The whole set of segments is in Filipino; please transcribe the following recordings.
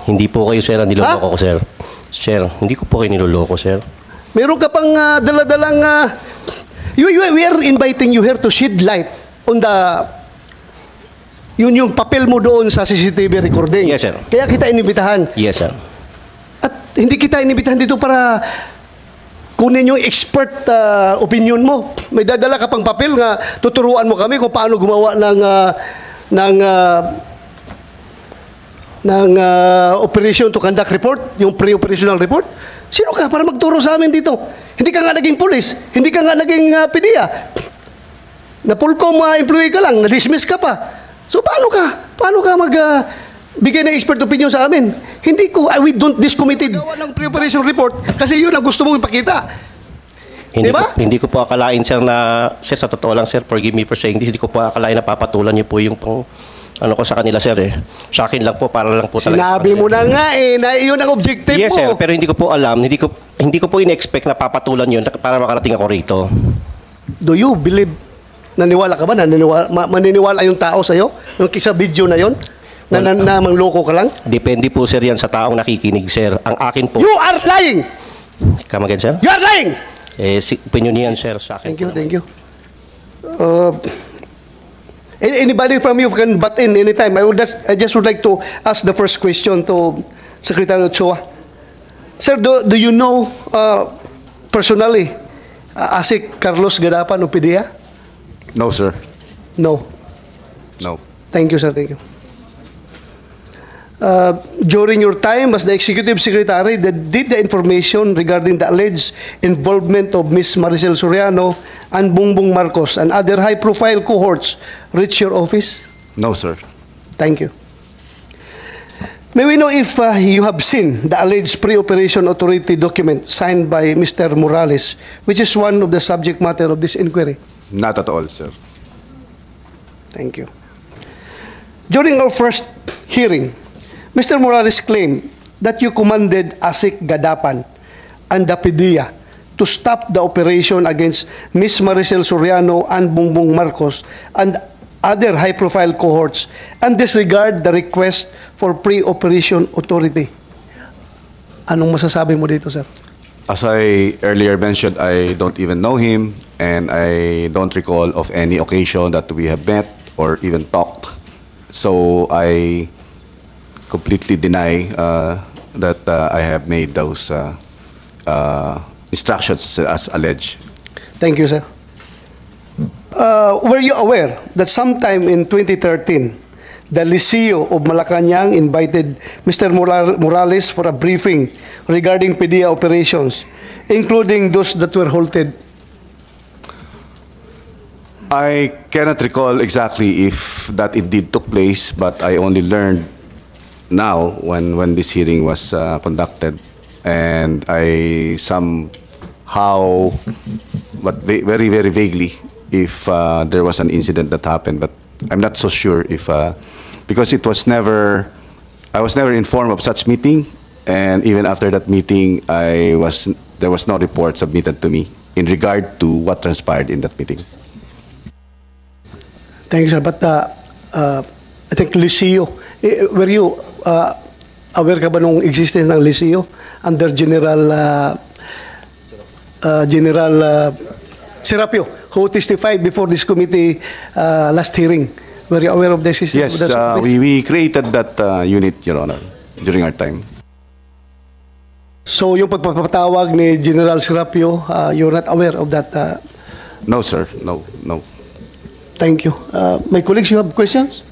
Hindi po kayo, sir, ang niloloko ko, sir. Sir, hindi ko po kayo niloloko, sir. Meron ka pang daladalang... we are inviting you here to shed light on the... Yun yung papel mo doon sa CCTV recording. Yes, sir. Kaya kita inibitahan. Yes, sir. At hindi kita inibitahan dito para kunin yung expert opinion mo. May dadala ka pang papel nga tuturuan mo kami kung paano gumawa ng operation to conduct report, yung pre-operational report. Sino ka para magturo sa amin dito? Hindi ka nga naging pulis, hindi ka nga naging PDEA. Na Pulcom employee ka lang, na-dismiss ka pa. So paano ka bigay ng expert opinion sa amin? We don't discommitted. Gawa ng pre-operation report kasi yun ang gusto mong ipakita. Hindi ko po akalain, sir, sir, sa totoo lang, sir, forgive me for saying this, hindi ko po akalain na papatulan niyo po yung ko sa kanila, sir, eh. Sa akin lang po, para lang po talaga. Sinabi mo na nga na yun ang objective mo. Yes, sir, pero hindi ko po alam, hindi ko po in-expect na papatulan yun para makarating ako rito. Do you believe, naniwala ka ba? Maniniwala yung tao sa'yo? Yung sa video na yun? Na mangloko ka lang? Depende po, sir, yan sa taong nakikinig, sir. Ang akin po... You are lying! Come again, sir? You are lying! Opinion niyan, sir, sa akin. Thank you. Anybody from you can butt in anytime. I just would like to ask the first question to Secretary Ochoa. Sir, do you know personally Asik Carlos Gadapan o PDEA? No, sir. No. No. Thank you, sir. Thank you. During your time as the Executive Secretary, did the information regarding the alleged involvement of Ms. Maricel Soriano and Bongbong Marcos and other high-profile cohorts reach your office? No, sir. Thank you. May we know if you have seen the alleged pre-operation authority document signed by Mr. Morales, which is one of the subject matter of this inquiry? Not at all, sir. Thank you. During our first hearing, Mr. Morales claimed that you commanded Asik Gadapan and the PDEA to stop the operation against Ms. Maricel Soriano and Bongbong Marcos and other high-profile cohorts and disregard the request for pre-operation authority. Anong masasabi mo dito, sir? As I earlier mentioned, I don't even know him, and I don't recall of any occasion that we have met or even talked. So I completely deny that I have made those instructions as alleged. Thank you, sir. Were you aware that sometime in 2013, the Liceo of Malacanang invited Mr. Morales for a briefing regarding PDEA operations, including those that were halted? I cannot recall exactly if that indeed took place, but I only learned now when this hearing was conducted, and I somehow, but very, very vaguely, if there was an incident that happened, but I'm not so sure if, because I was never informed of such meeting, and even after that meeting, there was no report submitted to me in regard to what transpired in that meeting. Thank you, sir. But I think Liceo, were you aware ka ba nung existence ng Liceo under General Serapio, who testified before this committee last hearing? Were you aware of the existence? Yes, we created that unit, Your Honor, during our time. So yung pagpapatawag ni General Serapio, you're not aware of that? No, sir. No. Thank you. My colleagues, you have questions?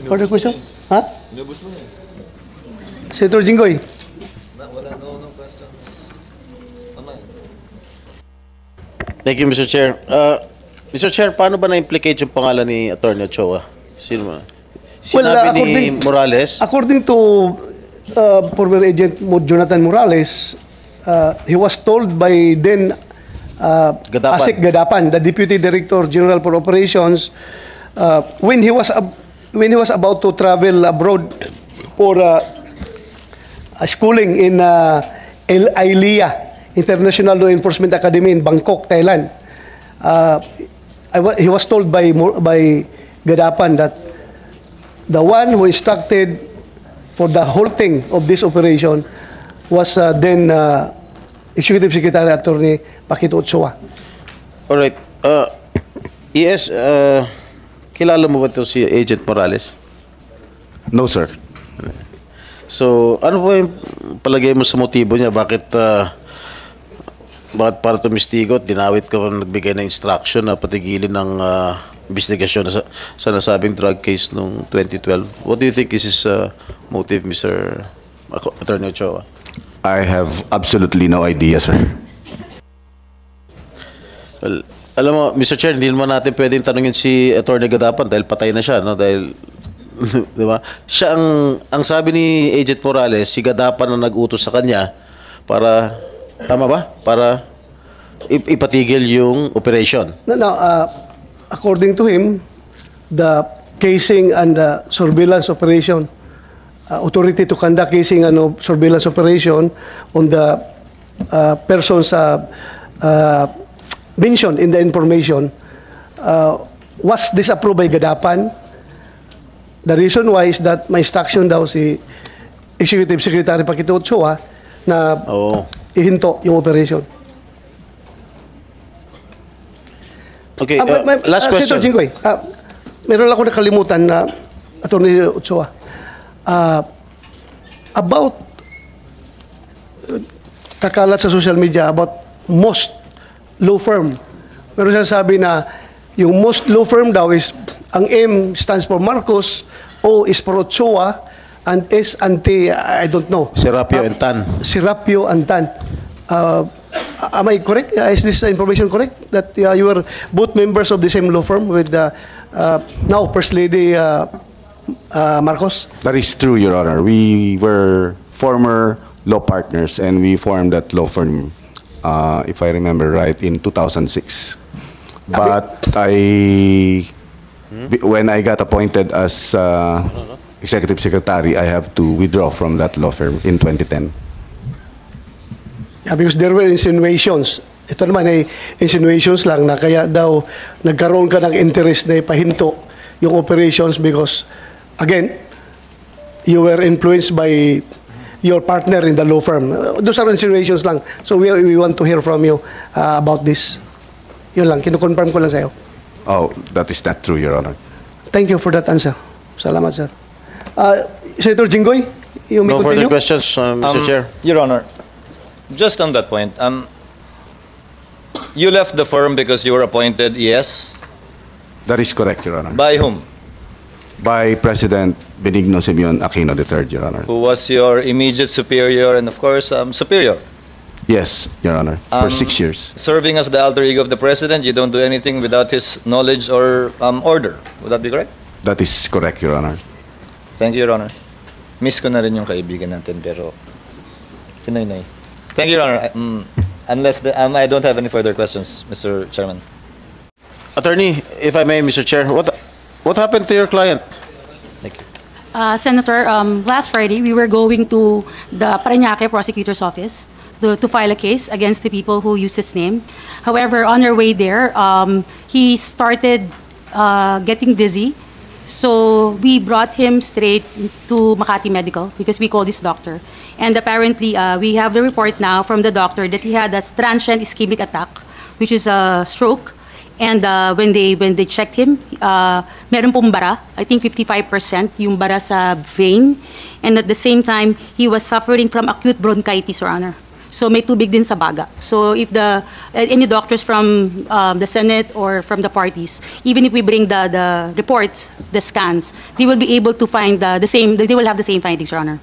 Further question? Ha? Senator Jinggoy. Thank you, Mr. Chair. Mr. Chair, paano ba na-implicate yung pangalan ni Atty. Ochoa? Sino ba? Sinabi ni Morales? According to former agent Jonathan Morales, he was told by then Gadapan. Asik Gadapan, the Deputy Director General for Operations, when he was about to travel abroad for schooling in ILIA, International Law Enforcement Academy in Bangkok, Thailand. He was told by Gadapan that the one who instructed for the whole thing of this operation was then Executive Secretary Attorney Paquito Ochoa. Alright. Yes, kilala mo ba ito si Agent Morales? No, sir. So, ano po yung palagay mo sa motibo niya? Bakit para tumistigo at dinawit ka pa nagbigay ng instruction na patigilin ng investigasyon sa nasabing drug case noong 2012? What do you think is his motive, Mr. Attorney Ochoa? I have absolutely no idea, sir. Well, alam mo, Mr. Chair, hindi naman natin pwedeng tanungin si Attorney Gadapan dahil patay na siya, no? Dahil, di ba? Siya ang sabi ni Agent Morales, si Gadapan na nag-utos sa kanya para, tama ba? Para ipatigil yung operation. No, according to him, the casing and the surveillance operation, authority to conduct casing and surveillance operation on the persons mentioned in the information was disapproved by Gadapan. The reason why is that may instruction daw si Executive Secretary Paquito Ochoa na ihinto yung operation. Okay, last question. Senator Jinggoy, meron ako nakalimutan na Attorney Ochoa. About kakalat sa social media about most law firm. Meron siya sabi na yung most law firm daw is ang M stands for Marcos, O is for Ochoa, and S anti I don't know. Serapio and Tan. Serapio and Tan. Am I correct? Is this information correct? That you were both members of the same law firm with now First Lady Marcos? That is true, Your Honor. We were former law partners and we formed that law firm, if I remember right, in 2006. But when I got appointed as Executive Secretary, I have to withdraw from that law firm in 2010. Yeah, because there were insinuations. Ito naman ay insinuations lang na kaya daw nagkaroon ka ng interest na ipahinto yung operations because, again, you were influenced by your partner in the law firm. Those are insinuations lang. So we want to hear from you about this. Yun lang, kinukonfirm ko lang sa'yo. Oh, that is not true, Your Honor. Thank you for that answer. Salamat, sir. Senator Jinggoy, you may No further continue. questions, Mr. Chair. Your Honor, just on that point, you left the firm because you were appointed ES? That is correct, Your Honor. By whom? By President Benigno Simeon Aquino III, Your Honor. Who was your immediate superior and, of course, superior? Yes, Your Honor, for 6 years. Serving as the alter ego of the President, you don't do anything without his knowledge or order. Would that be correct? That is correct, Your Honor. Thank you, Your Honor. Miss ko na rin yung kaibigan natin, pero kinoy-noy. Thank you, Your Honor. Unless I don't have any further questions, Mr. Chairman. Attorney, if I may, Mr. Chair, what happened to your client? Thank you. Senator, last Friday, we were going to the Parañaque Prosecutor's Office to file a case against the people who used his name. However, on our way there, he started getting dizzy. So we brought him straight to Makati Medical because we called his doctor. And apparently, we have the report now from the doctor that he had a transient ischemic attack, which is a stroke. And when they checked him, meron pong bara, I think 55% yung bara sa vein. And at the same time, he was suffering from acute bronchitis, Your Honor. So may tubig din sa baga. So if any doctors from the Senate or from the parties, even if we bring the reports, the scans, they will be able to find they will have the same findings, Your Honor.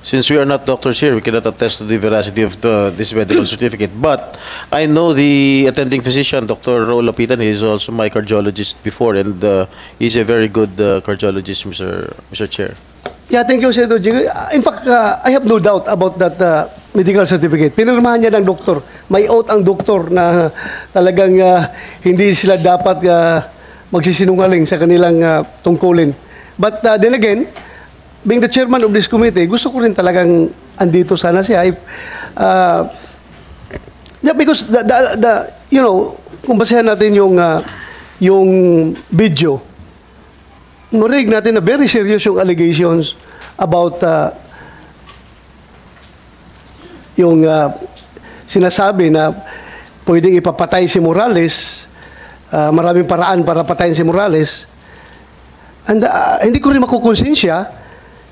Since we are not doctors here, we cannot attest to the veracity of this medical certificate. But I know the attending physician, Dr. Raul Lapitan, he is also my cardiologist before, and he's a very good cardiologist, Mr. Chair. Yeah, thank you, Senator Jinggoy. In fact, I have no doubt about that medical certificate. Pinirmahan niya ng doktor. May oath ang doktor na talagang hindi sila dapat magsisinungaling sa kanilang tungkulin. But then again, being the chairman of this committee, gusto ko rin talagang andito sana siya. Yeah, because kung basehan natin yung video, marinig natin na very serious yung allegations about yung sinasabi na pwedeng ipapatay si Morales, maraming paraan para patayin si Morales. And hindi ko rin makukonsensya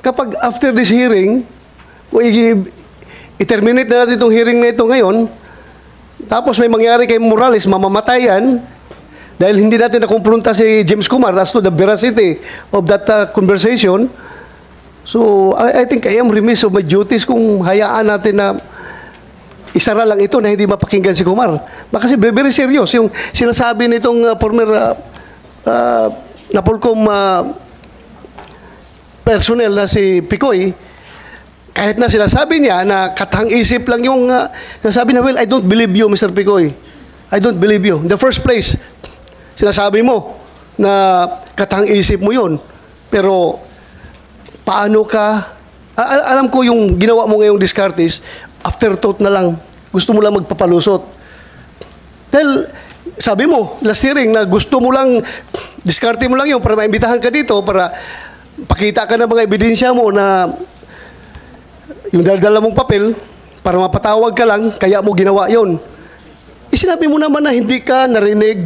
kapag after this hearing, kung i-terminate na natin itong hearing na ito ngayon, tapos may mangyari kay Morales, mamamatayan, dahil hindi natin nakumpronta si James Kumar as to the veracity of that conversation. So, I think I am remiss of my duties kung hayaan natin na isara lang ito na hindi mapakinggan si Kumar. Baka kasi very serious yung sinasabi nitong former Napolcom personnel na si Picoy. Kahit na sinasabi niya na katang-isip lang yung nasabi na, well, I don't believe you, Mr. Picoy. I don't believe you. In the first place, sinasabi mo na katang-isip mo yun. Pero, paano ka, alam ko yung ginawa mo ngayong Descartes, afterthought na lang. Gusto mo lang magpapalusot. Dahil, sabi mo, last hearing, na gusto mo lang, diskarte mo lang yun para maimbitahan ka dito, para pakita ka ng mga ebidensya mo na yung dala mong papel, para mapatawag ka lang, kaya mo ginawa yon. Sinabi mo naman na hindi ka narinig,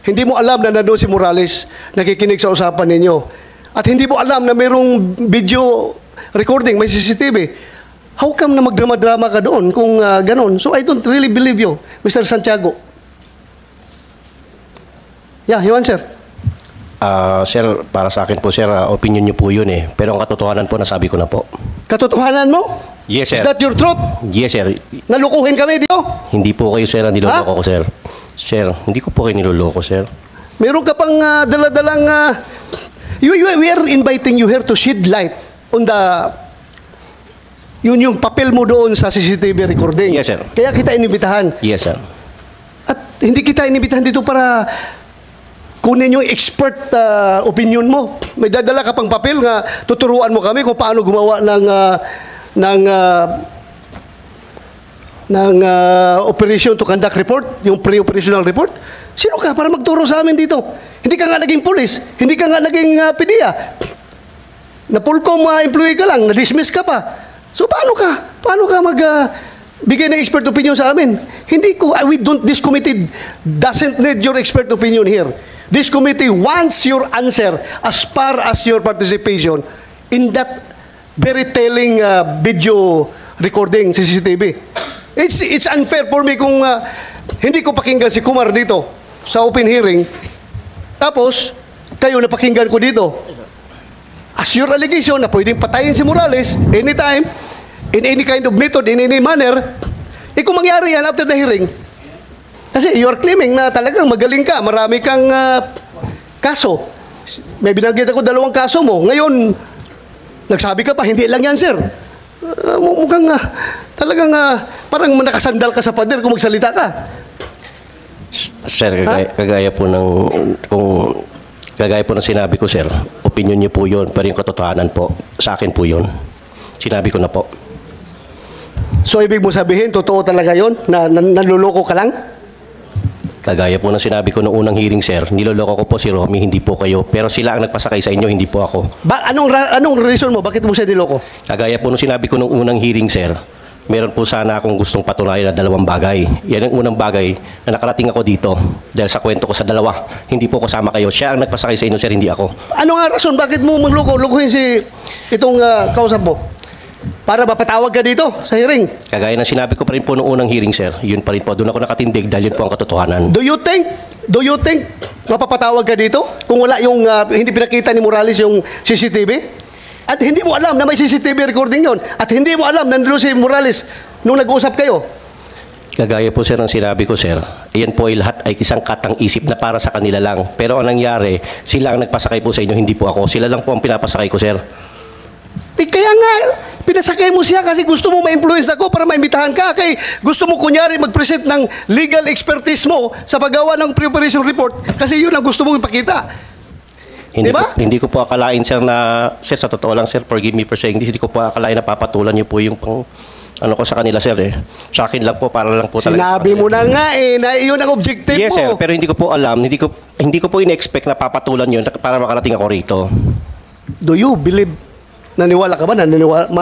hindi mo alam na nandun si Morales, nakikinig sa usapan ninyo. At hindi mo alam na mayroong video recording, may CCTV. How come na magdrama-drama ka doon kung ganon? So I don't really believe you, Mr. Santiago. Yeah, you answer. Sir, para sa akin po, sir, opinion niyo po yun eh. Pero ang katotohanan po, nasabi ko na po. Katotohanan mo? Yes, sir. Is that your truth? Yes, sir. Nalukuhin kami dito? Hindi po kayo, sir, ang niloloko ko, sir. Sir, hindi ko po kayo niloloko, sir. Meron ka pang daladalang... we are inviting you here to shed light on the... yung papel mo doon sa CCTV recording. Yes, sir. Kaya kita inibitahan. Yes, sir. At hindi kita inibitahan dito para kunin yung expert opinion mo. May dadala ka pang papel nga tuturuan mo kami kung paano gumawa ng operation to conduct report, yung pre-operational report. Sino ka para magturo sa amin dito? Hindi ka nga naging police, hindi ka nga naging PDEA. Na Polcom employee ka lang, na-dismiss ka pa. So paano ka bigay ng expert opinion sa amin? This committee doesn't need your expert opinion here. This committee wants your answer as far as your participation in that very telling video recording CCTV. It's unfair for me kung hindi ko pakinggan si Kumar dito sa open hearing, tapos kayo napakinggan ko dito. As your allegation na pwedeng patayin si Morales anytime, in any kind of method, in any manner, kung mangyari yan after the hearing, kasi you are claiming na talagang magaling ka, marami kang kaso. May binanggit ako 2 kaso mo. Ngayon, nagsabi ka pa, hindi lang yan, sir. Mukhang talagang parang nakasandal ka sa pader kung magsalita ka. Sir, kagaya po ng sinabi ko, sir, opinion niyo po yun, pero yung katotohanan po, sa akin po yun. Sinabi ko na po. So, ibig mo sabihin, totoo talaga yun? Na nanluloko ka lang? Kagaya po ng sinabi ko noong unang hearing, sir, niloloko ko po si Romy, hindi po kayo. Pero sila ang nagpasakay sa inyo, hindi po ako. Anong reason mo? Bakit mo siya niloko? Kagaya po ng sinabi ko noong unang hearing, sir, meron po sana akong gustong patunayan na 2 bagay. Yan ang unang bagay na nakarating ako dito dahil sa kwento ko sa 2. Hindi po kasama kayo. Siya ang nagpasakay sa inyo, sir, hindi ako. Ano nga rason? Bakit mo lukuhin itong kausap mo? Para mapatawag ka dito sa hearing? Kagaya ng sinabi ko pa rin po noong unang hearing, sir, yun pa rin po. Doon ako nakatindig dahil yun po ang katotohanan. Do you think mapapatawag ka dito kung wala yung hindi pinakita ni Morales yung CCTV? At hindi mo alam na may CCTV recording yon. At hindi mo alam na nandun si Morales nung nag-usap kayo. Kagaya po, sir, ng sinabi ko, sir, iyan po ay lahat ay isang katang-isip na para sa kanila lang. Pero ang nangyari, sila ang nagpasakay po sa inyo, hindi po ako. Sila lang po ang pinapasakay ko, sir. Kaya nga, pinasakay mo siya kasi gusto mo ma-influence ako para maimbitahan ka. Kay gusto mo kunyari mag-present ng legal expertise mo sa paggawa ng pre-operation report kasi yun ang gusto mong ipakita. Hindi ko po akalain, sir, sir, sa totoo lang, sir, forgive me for saying this, hindi ko po akalain na papatulan niyo po yung ko sa kanila, sir, eh. Sa akin lang po, para lang po talaga. Sinabi mo na nga na iyon ang objective mo. Yes, sir, pero hindi ko po alam, hindi ko po in-expect na papatulan yun para makarating ako rito. Do you believe Naniwala ka ba?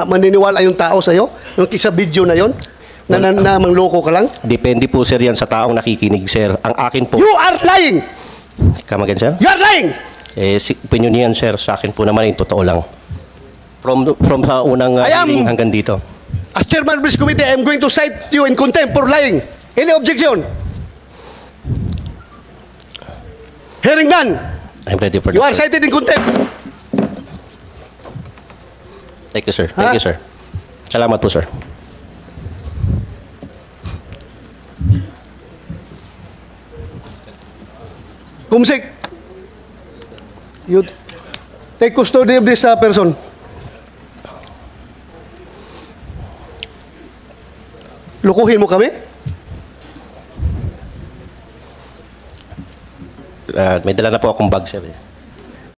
Maniniwala yung tao sa'yo? Yung sa video na yon? Na mangloko ka lang? Depende po, sir, yan sa taong nakikinig, sir. Ang akin po... You are lying! Come again, sir? You are lying! Opinion niyan, sir. Sa akin po naman, yung totoo lang. From sa unang hearing hanggang dito. As chairman of this committee, I am going to cite you in contempt for lying. Any objection? Hearing none. I'm ready for You are that, sir. cited in contempt. Thank you, sir. Thank you, sir. Salamat po, sir. Kumsik, you take custody of this person. Lukuhin mo kami? May dala na po akong bag, sir.